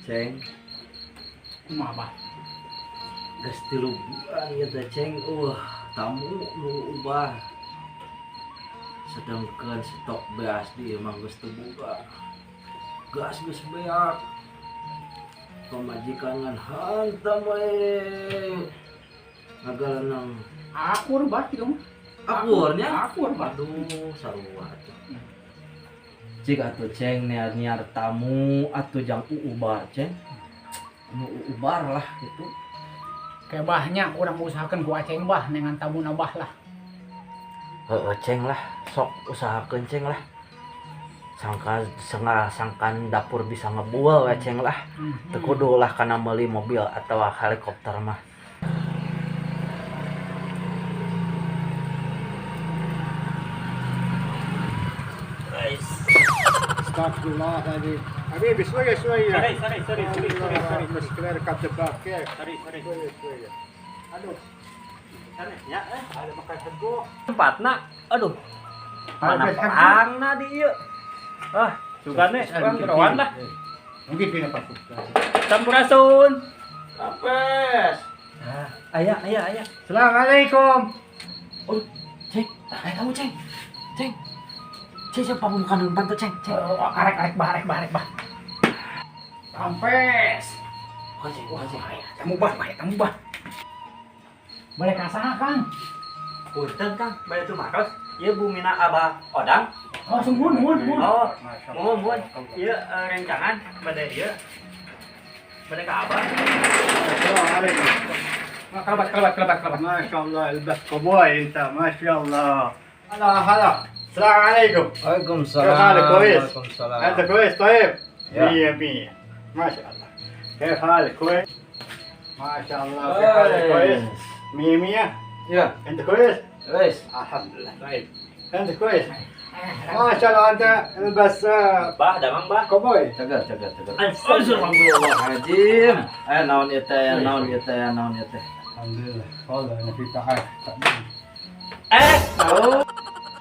Ceng. Kumaha bah? Geus 3 bulan ieu teh Ceng. Tamu nu ubah. Sedangkan stok beas di emang geus teu boga. Gas geus beak. Pemajikan hantam we. Ngagalenang Akur bah kitu mah. akurnya. Akur bah. Aduh, sarua atuh. Cik atuh Ceng niar tamu atuh jang ubar Ceng. Nu ubar lah gitu. Kayak bahnya urang usahakeun ku aceng bah nengan tamu nabah lah. Heeh Ceng lah, sok usahakeun Ceng lah. Sangkan dapur bisa ngebual we Ceng lah. Teu kudu lah kana meuli mobil atau helikopter mah. Astagfirullahaladzim. حبيبي شوية شوية. Sorry. مش كده ركبت الباب كيف؟ Sorry. شوية. Aduh, Ya, ada makan sego. tempatna. Aduh. Mana Ada sego. pangna di ieu. Sugane urang gerawan lah. Mungkin pindah Pak. Sampurasun. Apes. Aya. Assalamualaikum. Oh, Ceng, kamu Ceng. Ceng siapa pembukaan depan tuh Ceng? Arek bah. Sampes. Wah Ceng. Tamu bah. Boleh kasaha Kang? Punten Kang, bade tuh makos. Ieu bumina Abah Odang. Oh, sungguh mun. Oh, mohon. Ieu rencangan bade ieu. Bade ka Abah. Assalamualaikum. Kelebat. ما شاء الله البس كوبوي انت ما شاء الله. هلا. السلام عليكم. Waalaikumsalam. كيف حالك كويس؟ Waalaikumsalam. انت كويس طيب؟ يا. 100 ما شاء الله. كيف حالك كويس؟ ما شاء الله كيف حالك كويس؟ 100 Ya, انت كويس؟ wes. الحمد لله طيب. انت كويس؟ ما شاء الله انت البس Bah, damang bah. كوبوي. Cagar. Alhamdulillah. Naon ieu teh? الحمد لله والله انا في تعب. Oh.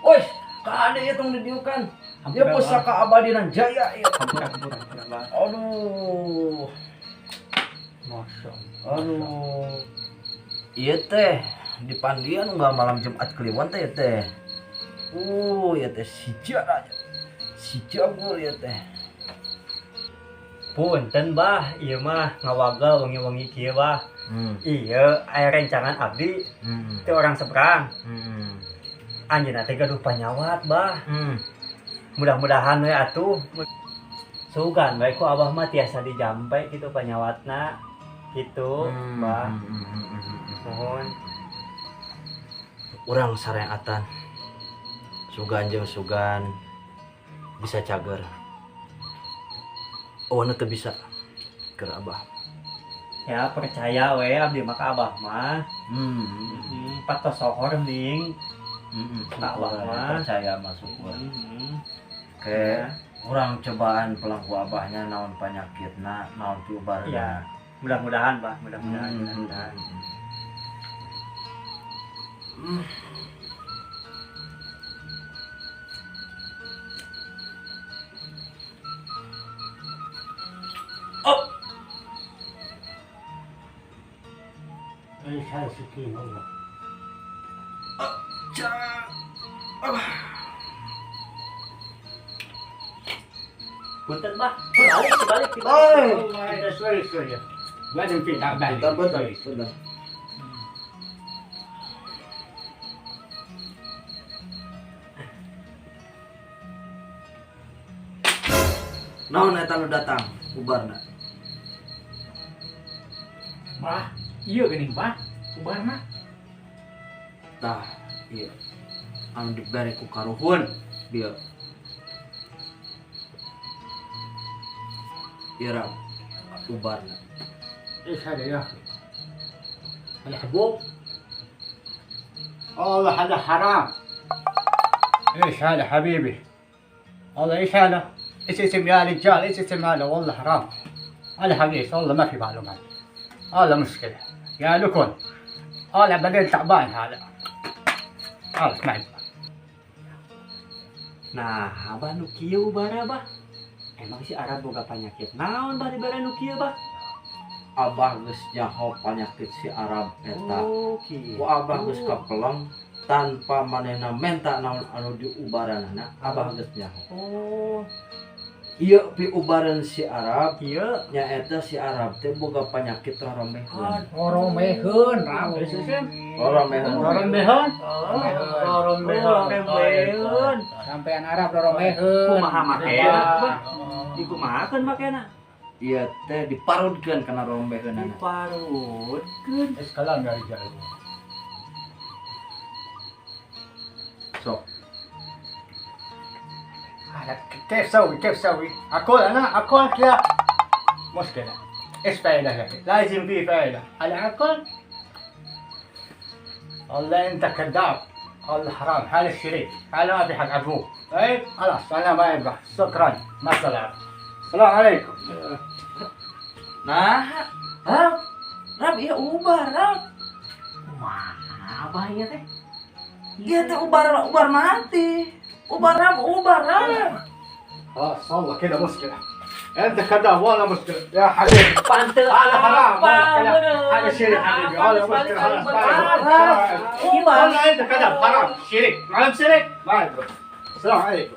Woi, ka ieu tong didiukan. Dia pusaka abadinan jaya ieu. Aduh. ما شاء الله. Aduh. Ieu teh di Pandian enggak malam Jumat Kliwon teh ieu teh. Ieu teh sija aja. Sija gul ieu teh. Punten bah, ieu mah ngawagal wengi-wengi kieu bah. Iya, aya rencangan abdi teu orang seberang. Anjeunna teh gaduh panyawat bah. Mudah-mudahan we atuh. Sugan bae ku Abah mah tiasa dijampe kitu panyawatna. Kitu, bah. Mohon. Urang sareatan. Sugan jeung sugan bisa cager. Oh, teu bisa keur Abah. Ya percaya we abdi mah ka Abah mah. Patos sohor ning. Ka Abah mah percaya masuk urang. Ya. Urang cobaan pelangku Abahnya naon panyakitna, naon piubarna. Ya. Mudah-mudahan, Pak. Mudah-mudahan. ايش هاي السكين والله. Punten, Bah. Balik. والله انا شوية. بعدين في تعبان. Bentar. Naon eta nu datang ubarna? Bah, iya geuning bah. Ubarna. Tah, ieu. Anu dibere ku karuhun dia. Ira ubarna. ايش هذا يا اخي؟ الحبوب؟ والله هذا حرام. ايش هذا حبيبي؟ والله ايش هذا؟ ايش اسم يا رجال؟ ايش اسم هذا؟ والله حرام. هذا حقيقي والله ما في معلومات. هذا مشكلة. يا لكم. هذا بدل تعبان هذا. هذا اسمعي. Nah, Abah nu kieu ubara, Bah. Emang si Arab boga penyakit naon bah di barenu kieu bah? Abah geus nyaho panyakit si Arab eta. Oh, kieu. Ku Abah geus kapeleng tanpa manehna menta naon anu diubaranana, Abah geus nyaho. Oh, Ieu piubaran si Arab kieu. nyaeta si Arab teh boga panyakit roromeheun. Oromeheun, Ram. Roromeheun. Rorombehan. Rorombeheun. Sampean Arab roromeheun. Kumaha makena? Dikumahakeun makena? Ieu teh diparutkeun kana roromeheunana. Diparutkeun. Kalam ya rijal. Sok. كيف سوي اقول انا اقول كذا مشكله ايش فائده لك لازم في فائده العقل والله انت كذاب والله حرام هذا الشريك هذا ما في حق ابوك طيب خلاص انا ما يبغى شكرا مع السلامه السلام عليكم Nah, Rab ieu ubar, Rab. Kumaha bah ieu teh? Ieu teh ubar mati. Ubar Rab. خلاص والله كذا مشكله انت كذاب والله مشكله يا حبيبي Panteu هذا حرام apa? هذا شريك حبيبي هذا مشكله خلاص Ubar. والله انت كذاب حرام شريك معلم شريك ما يبغى السلام عليكم